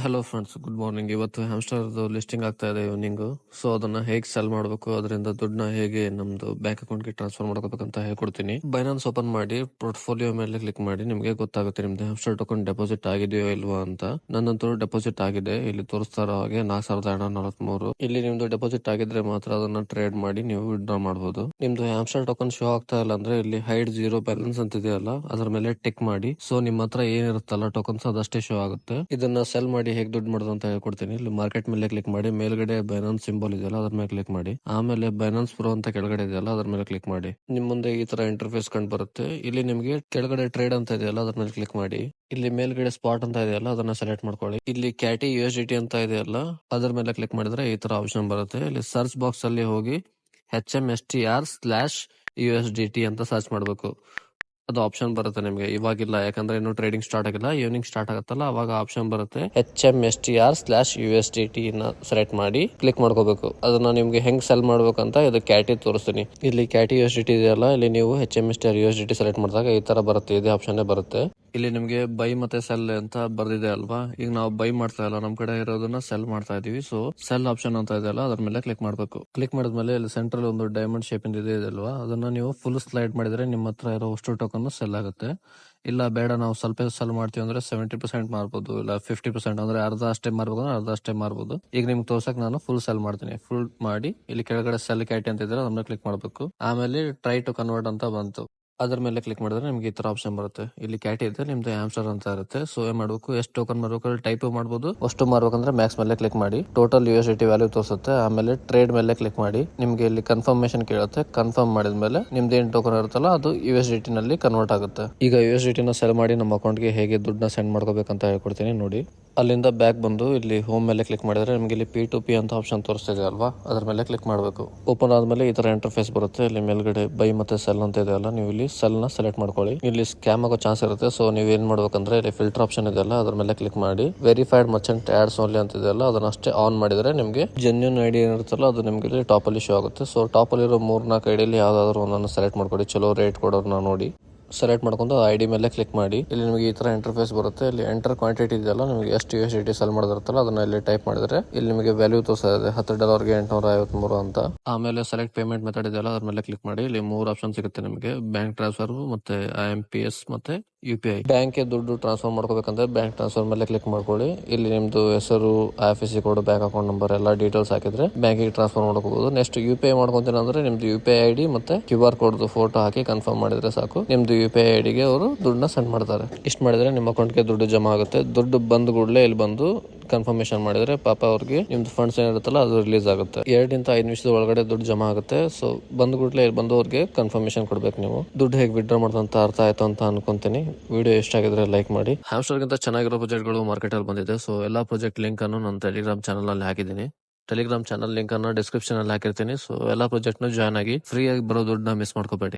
Hello friends, good morning. ಇವತ್ತು ಹ್ಯಾಮ್ಸ್ಟರ್ದು listing ಆಗ್ತಾ ಇದೆ ಈವ್ನಿಂಗ್. ಸೊ ಅದನ್ನ ಹೇಗೆ ಸೆಲ್ ಮಾಡಬೇಕು, ಅದರಿಂದ ದುಡ್ಡನ್ನ ಹೇಗೆ ನಮ್ದು ಬ್ಯಾಂಕ್ ಅಕೌಂಟ್ಗೆ ಟ್ರಾನ್ಸ್ಫರ್ ಮಾಡ್ಕೋಬೇಕಂತ ಹೇಳ್ಕೊಡ್ತೀನಿ. ಬೈನಾನ್ಸ್ ಓಪನ್ ಮಾಡಿ ಪೋರ್ಟ್ಫೋಲಿಯೋ ಮೇಲೆ ಕ್ಲಿಕ್ ಮಾಡಿ ನಿಮಗೆ ಗೊತ್ತಾಗುತ್ತೆ ನಿಮ್ದು ಹ್ಯಾಮ್ಸ್ಟರ್ ಟೋಕನ್ ಡೆಪಾಸಿಟ್ ಆಗಿದೆಯೋ ಇಲ್ವಾ ಅಂತ. ನನ್ನಂತೂ ಡೆಪಾಸಿಟ್ ಆಗಿದೆ. ಇಲ್ಲಿ ತೋರಿಸ್ತಾ ಇರೋ ಹಾಗೆ 4,243. ಇಲ್ಲಿ ನಿಮ್ದು ಡೆಪಾಸಿಟ್ ಆಗಿದ್ರೆ ಮಾತ್ರ ಅದನ್ನ ಟ್ರೇಡ್ ಮಾಡಿ ನೀವು ವಿಡ್ರಾ ಮಾಡಬಹುದು. ನಿಮ್ದು ಹ್ಯಾಮ್ಸ್ಟರ್ ಟೋಕನ್ ಶೋ ಆಗ್ತಾ ಇಲ್ಲ ಅಂದ್ರೆ ಇಲ್ಲಿ ಹೈಡ್ ಜೀರೋ ಬ್ಯಾಲೆನ್ಸ್ ಅಂತ ಇದೆಯಲ್ಲ, ಅದ್ರ ಮೇಲೆ ಟಿಕ್ ಮಾಡಿ. ಸೊ ನಿಮ್ಮ ಹತ್ರ ಏನಿರುತ್ತಲ್ಲ ಟೋಕನ್ಸ್ ಅದಷ್ಟೇ ಶೋ ಆಗುತ್ತೆ. ಇದನ್ನ ಸೆಲ್ ಮಾಡಿ ಹೇಗೆ ದುಡ್ಡು ಮಾಡೋದು ಅಂತ ಹೇಳ್ಕೊಡ್ತೀನಿ. ಇಲ್ಲಿ ಮಾರ್ಕೆಟ್ ಮೇಲೆ ಕ್ಲಿಕ್ ಮಾಡಿ, ಮೇಲ್ಗಡೆ ಬೈನಾನ್ಸ್ ಸಿಂಬಲ್ ಇದೆಯಲ್ಲ ಅದ್ರ ಮೇಲೆ ಕ್ಲಿಕ್ ಮಾಡಿ. ಆಮೇಲೆ ಬೈನಾನ್ಸ್ ಪ್ರೋ ಅಂತ ಕೆಳಗಡೆ ಇದೆಯಲ್ಲ ಅದ್ರ ಮೇಲೆ ಕ್ಲಿಕ್ ಮಾಡಿ. ನಿಮ್ ಮುಂದೆ ಈ ತರ ಇಂಟರ್ಫೇಸ್ ಕಂಡು ಬರುತ್ತೆ. ಇಲ್ಲಿ ನಿಮಗೆ ಕೆಳಗಡೆ ಟ್ರೇಡ್ ಅಂತ ಇದೆಯಲ್ಲ ಅದ್ರ ಮೇಲೆ ಕ್ಲಿಕ್ ಮಾಡಿ. ಇಲ್ಲಿ ಮೇಲ್ಗಡೆ ಸ್ಪಾಟ್ ಅಂತ ಇದೆಯಲ್ಲ ಅದನ್ನ ಸೆಲೆಕ್ಟ್ ಮಾಡ್ಕೊಳ್ಳಿ. ಇಲ್ಲಿ ಕ್ಯಾಟಿ USDT ಅಂತ ಇದೆಯಲ್ಲ ಅದ್ರ ಮೇಲೆ ಕ್ಲಿಕ್ ಮಾಡಿದ್ರೆ ಈ ತರ ಆಪ್ಷನ್ ಬರುತ್ತೆ. ಇಲ್ಲಿ ಸರ್ಚ್ ಬಾಕ್ಸ್ ಅಲ್ಲಿ ಹೋಗಿ HMSTR/USDT ಅಂತ ಸರ್ಚ್ ಮಾಡಬೇಕು. ಅದು ಆಪ್ಷನ್ ಬರುತ್ತೆ ನಿಮಗೆ. ಇವಾಗಿಲ್ಲ, ಯಾಕಂದ್ರೆ ಇನ್ನು ಟ್ರೇಡಿಂಗ್ ಸ್ಟಾರ್ಟ್ ಆಗಿಲ್ಲ. ಈವ್ನಿಂಗ್ ಸ್ಟಾರ್ಟ್ ಆಗುತ್ತಲ್ಲ ಅವಾಗ ಆಪ್ಷನ್ ಬರುತ್ತೆ. HMSTR/USDT ನ ಸೆಲೆಕ್ಟ್ ಮಾಡಿ ಕ್ಲಿಕ್ ಮಾಡ್ಕೋಬೇಕು. ಅದನ್ನ ನಿಮ್ಗೆ ಹೆಂಗ್ ಸೆಲ್ ಮಾಡ್ಬೇಕಂತ ಇದು ಕ್ಯಾಟಿ ತೋರಿಸ್ತೀನಿ. ಇಲ್ಲಿ ಕ್ಯಾಟಿ USDT ಇದೆಯಲ್ಲ, ಇಲ್ಲಿ ನೀವು HMSTR/USDT ಸೆಲೆಕ್ಟ್ ಮಾಡಿದಾಗ ಈ ತರ ಬರುತ್ತೆ. ಇದೇ ಆಪ್ಷನ್ ಬರುತ್ತೆ. ಇಲ್ಲಿ ನಿಮ್ಗೆ ಬೈ ಮತ್ತೆ ಸೆಲ್ ಅಂತ ಬರ್ದಿದೆ ಅಲ್ವಾ. ಈಗ ನಾವು ಬೈ ಮಾಡ್ತಾ ಇಲ್ಲ, ನಮ್ ಕಡೆ ಇರೋದನ್ನ ಸೆಲ್ ಮಾಡ್ತಾ ಇದೀವಿ. ಸೊ ಸೆಲ್ ಆಪ್ಷನ್ ಅಂತ ಇದೆಯಲ್ಲ ಅದ್ರ ಮೇಲೆ ಕ್ಲಿಕ್ ಮಾಡ್ಬೇಕು. ಕ್ಲಿಕ್ ಮಾಡಿದ್ಮೇಲೆ ಇಲ್ಲಿ ಸೆಂಟ್ರಲ್ ಒಂದು ಡೈಮಂಡ್ ಶೇಪ್ ಇದೆ ಅಲ್ವಾ, ಅದನ್ನ ನೀವು ಫುಲ್ ಸ್ಲೈಡ್ ಮಾಡಿದ್ರೆ ನಿಮ್ಮ ಹತ್ರ ಇರೋ ಅಷ್ಟು ಟೋಕನ್ ಸೆಲ್ ಆಗುತ್ತೆ. ಇಲ್ಲ ಬೇಡ ನಾವು ಸ್ವಲ್ಪ ಸೆಲ್ ಮಾಡ್ತೀವಿ ಅಂದ್ರೆ 70% ಮಾರ್ಬೋದು, ಇಲ್ಲ 50% ಅಂದ್ರೆ ಅರ್ಧ ಅಷ್ಟೇ ಮಾರ್ಬೋದು, ಅರ್ಧ ಅಷ್ಟೇ ಮಾರ್ಬೋದು. ಈಗ ನಿಮ್ಗೆ ತೋರ್ಸಕ್ ನಾನು ಫುಲ್ ಸೆಲ್ ಮಾಡ್ತೀನಿ. ಫುಲ್ ಮಾಡಿ ಇಲ್ಲಿ ಕೆಳಗಡೆ ಸೆಲ್ ಕ್ಯಾಟಿ ಅಂತ ಇದ್ರೆ ಅದನ್ನ ಕ್ಲಿಕ್ ಮಾಡ್ಬೇಕು. ಆಮೇಲೆ ಟ್ರೈ ಟು ಕನ್ವರ್ಟ್ ಅಂತ ಬಂತು. ಅದ್ರ ಮೇಲೆ ಕ್ಲಿಕ್ ಮಾಡಿದ್ರೆ ನಿಮ್ಗೆ ಈ ತರ ಆಪ್ಷನ್ ಬರುತ್ತೆ. ಇಲ್ಲಿ ಕ್ಯಾಟಿ ಇದೆ, ನಿಮ್ದು ಹ್ಯಾಮ್ಸ್ಟರ್ ಅಂತ ಇರುತ್ತೆ. ಸೊ ಏನ್ ಮಾಡ್ಬೇಕು, ಎಷ್ಟು ಟೋಕನ್ ಮಾರ್ಬೇಕು ಟೈಪ್ ಮಾಡ್ಬೋದು. ಅಷ್ಟು ಮಾರ್ಬೇಕಂದ್ರೆ ಮ್ಯಾಕ್ಸ್ ಮೇಲೆ ಕ್ಲಿಕ್ ಮಾಡಿ. ಟೋಟಲ್ USDT ವ್ಯಾಲ್ಯೂ ತೋರಿಸುತ್ತೆ. ಆಮೇಲೆ ಟ್ರೇಡ್ ಮೇಲೆ ಕ್ಲಿಕ್ ಮಾಡಿ. ನಿಮ್ಗೆ ಇಲ್ಲಿ ಕನ್ಫರ್ಮೇಶನ್ ಕೇಳುತ್ತೆ. ಕನ್ಫರ್ಮ್ ಮಾಡಿದ್ಮೇಲೆ ನಿಮ್ದು ಏನ್ ಟೋಕನ್ ಇರುತ್ತಲ್ಲ ಅದು USDT ನಲ್ಲಿ ಕನ್ವರ್ಟ್ ಆಗುತ್ತೆ. ಈಗ USDT ನ ಸೆಲ್ ಮಾಡಿ ನಮ್ಮ ಅಕೌಂಟ್ಗೆ ಹೇಗೆ ದುಡ್ಡನ್ನ ಸೆಂಡ್ ಮಾಡ್ಕೋಬೇಕಂತ ಹೇಳ್ಕೊಡ್ತೀನಿ ನೋಡಿ. ಅಲ್ಲಿಂದ ಬ್ಯಾಕ್ ಬಂದು ಇಲ್ಲಿ ಹೋಮ್ ಮೇಲೆ ಕ್ಲಿಕ್ ಮಾಡಿದ್ರೆ ನಿಮ್ಗೆ ಇಲ್ಲಿ P2P ಅಂತ ಆಪ್ಷನ್ ತೋರಿಸ್ತಿದೆ ಅಲ್ವಾ, ಅದ್ರ ಮೇಲೆ ಕ್ಲಿಕ್ ಮಾಡಬೇಕು. ಓಪನ್ ಆದ್ಮೇಲೆ ಈ ತರ ಇಂಟರ್ಫೇಸ್ ಬರುತ್ತೆ. ಇಲ್ಲಿ ಮೇಲ್ಗಡೆ ಬೈ ಮತ್ತೆ ಸೆಲ್ ಅಂತ ಇದೆ ಅಲ್ಲ, ನೀವು ಇಲ್ಲಿ ಸೆಲ್ ನ ಸೆಲೆಕ್ಟ್ ಮಾಡ್ಕೊಳ್ಳಿ. ಇಲ್ಲಿ ಸ್ಕ್ಯಾಮ್ ಆಗೋ ಚಾನ್ಸ್ ಇರುತ್ತೆ. ಸೊ ನೀವು ಏನ್ ಮಾಡ್ಬೇಕಂದ್ರೆ ಇಲ್ಲಿ ಫಿಲ್ಟರ್ ಆಪ್ಷನ್ ಇದೆ ಅಲ್ಲ ಅದ್ರ ಮೇಲೆ ಕ್ಲಿಕ್ ಮಾಡಿ. ವೆರಿಫೈಡ್ ಮರ್ಚೆಂಟ್ ಆಡ್ಸ್ ಓನ್ಲಿ ಅಂತ ಇದೆ ಅಲ್ಲ, ಅದನ್ನ ಅಷ್ಟೇ ಆನ್ ಮಾಡಿದ್ರೆ ನಿಮ್ಗೆ ಜೆನ್ಯೂನ್ ಐಡಿ ಏನಿರುತ್ತಲ್ಲ ಅದು ನಿಮ್ಗೆ ಇಲ್ಲಿ ಟಾಪ್ ಅಲ್ಲಿ ಶೋ ಆಗುತ್ತೆ. ಸೊ ಟಾಪ್ ಅಲ್ಲಿರೋ 3-4 ಐಡಿಯಲ್ಲಿ ಯಾವ್ದಾದ್ರು ಒಂದನ್ನು ಸೆಲೆಕ್ಟ್ ಮಾಡ್ಕೊಳ್ಳಿ. ಚಲೋ ರೇಟ್ ಕೊಡೋರ್ನ ನೋಡಿ ಸೆಲೆಕ್ಟ್ ಮಾಡ್ಕೊಂಡು ID ಮೇಲೆ ಕ್ಲಿಕ್ ಮಾಡಿ. ಇಲ್ಲಿ ನಿಮಗೆ ಈ ತರ ಇಂಟರ್ಫೇಸ್ ಬರುತ್ತೆ. ಇಲ್ಲಿ ಎಂಟರ್ ಕ್ವಾಂಟಿಟಿ ಇದೆಯಲ್ಲ, ನಿಮಗೆ ಎಷ್ಟು USDT ಸೆಲ್ ಮಾಡಿದಿರುತ್ತಲ್ಲ ಅದನ್ನ ಇಲ್ಲಿ ಟೈಪ್ ಮಾಡಿದ್ರೆ ಇಲ್ಲಿ ನಿಮಗೆ ವ್ಯಾಲ್ಯೂ ತೋರಿಸ್ತಾ ಇದೆ $10ಗೆ 853 ಅಂತ. ಆಮೇಲೆ ಸೆಲೆಕ್ಟ್ ಪೇಮೆಂಟ್ ಮೆಥಡ್ ಇದೆಯಲ್ಲ ಅದ್ರ ಮೇಲೆ ಕ್ಲಿಕ್ ಮಾಡಿ. ಇಲ್ಲಿ 3 ಆಪ್ಷನ್ ಸಿಗುತ್ತೆ ನಿಮಗೆ, ಬ್ಯಾಂಕ್ ಟ್ರಾನ್ಸ್ಫರ್ ಮತ್ತೆ IMPS ಮತ್ತೆ UPI. ಬ್ಯಾಂಕ್ಗೆ ದುಡ್ಡು ಟ್ರಾನ್ಸ್ಫರ್ ಮಾಡ್ಕೋಬೇಕಂದ್ರೆ ಬ್ಯಾಂಕ್ ಟ್ರಾನ್ಸ್ಫರ್ ಮೇಲೆ ಕ್ಲಿಕ್ ಮಾಡ್ಕೊಳ್ಳಿ. ಇಲ್ಲಿ ನಿಮ್ದು ಹೆಸರು, IFSC code, bank account number ಎಲ್ಲ ಡೀಟೇಲ್ಸ್ ಹಾಕಿದ್ರೆ ಬ್ಯಾಂಕಿಗೆ ಟ್ರಾನ್ಸ್ಫರ್ ಮಾಡ್ಕೋಬಹುದು. ನೆಕ್ಸ್ಟ್ UPI ಮಾಡ್ಕೊಂತೀನಿ ಅಂದ್ರೆ ನಿಮ್ದು UPI ID ಮತ್ತೆ QR ಕೋಡ್ ಫೋಟೋ ಹಾಕಿ ಕನ್ಫರ್ಮ್ ಮಾಡಿದ್ರೆ ಸಾಕು. ನಿಮ್ದು UPI ID ಗೆ ಅವರು ದುಡ್ಡನ್ನ ಸೆಂಡ್ ಮಾಡ್ತಾರೆ. ಇಷ್ಟು ಮಾಡಿದ್ರೆ ನಿಮ್ಮ ಅಕೌಂಟ್ಗೆ ದುಡ್ಡು ಜಮಾ ಆಗುತ್ತೆ. ದುಡ್ಡು ಬಂದ್ ಕೂಡಲೇ ಇಲ್ಲಿ ಬಂದು ಕನ್ಫರ್ಮೇಶನ್ ಮಾಡಿದ್ರೆ ಪಾಪ ಅವ್ರಿಗೆ ನಿಮ್ದು ಫಂಡ್ಸ್ ಏನಿರುತ್ತಲ್ಲ ಅದು ರಿಲೀಸ್ ಆಗುತ್ತೆ. 2-5 ನಿಮಿಷದ ಒಳಗಡೆ ದುಡ್ಡು ಜಮಾ ಆಗುತ್ತೆ. ಸೊ ಬಂದ್ ಕೂಡಲೇ ಇಲ್ಲಿ ಬಂದು ಅವ್ರಿಗೆ ಕನ್ಫರ್ಮೇಶನ್ ಕೊಡ್ಬೇಕು. ನೀವು ದುಡ್ಡು ಹೇಗೆ ವಿಡ್ರಾ ಮಾಡೋದಂತ ಅರ್ಥ ಆಯ್ತು ಅಂತ ಅನ್ಕೊಂತೀನಿ. ವಿಡಿಯೋ ಇಷ್ಟ ಆಗಿದ್ರೆ ಲೈಕ್ ಮಾಡಿ. ಹ್ಯಾಮ್ಸ್ಟರ್ಗಿಂತ ಚೆನ್ನಾಗಿರೋ ಪ್ರಾಜೆಕ್ಟ್ಗಳು ಮಾರ್ಕೆಟ್ ಅಲ್ಲಿ ಬಂದಿದೆ. ಸೊ ಎಲ್ಲಾ ಪ್ರಾಜೆಕ್ಟ್ ಲಿಂಕ್ ಅನ್ನು ನನ್ನ ಟೆಲಿಗ್ರಾಮ್ ಚಾನಲ್ ಅಲ್ಲಿ ಹಾಕಿದ್ದೀನಿ. ಟೆಲಿಗ್ರಾಮ್ ಚಾನಲ್ ಲಿಂಕ್ ಅನ್ನು ಡಿಸ್ಕ್ರಿಪ್ಷನ್ ಅಲ್ಲಿ ಹಾಕಿರ್ತೀನಿ. ಸೊ ಎಲ್ಲಾ ಪ್ರಾಜೆಕ್ಟ್ ನ ಜಾಯ್ನ್ ಆಗಿ ಫ್ರೀ ಆಗಿ ಬರೋ ದುಡ್ಡನ್ನ ಮಿಸ್ ಮಾಡ್ಕೋಬೇಡಿ.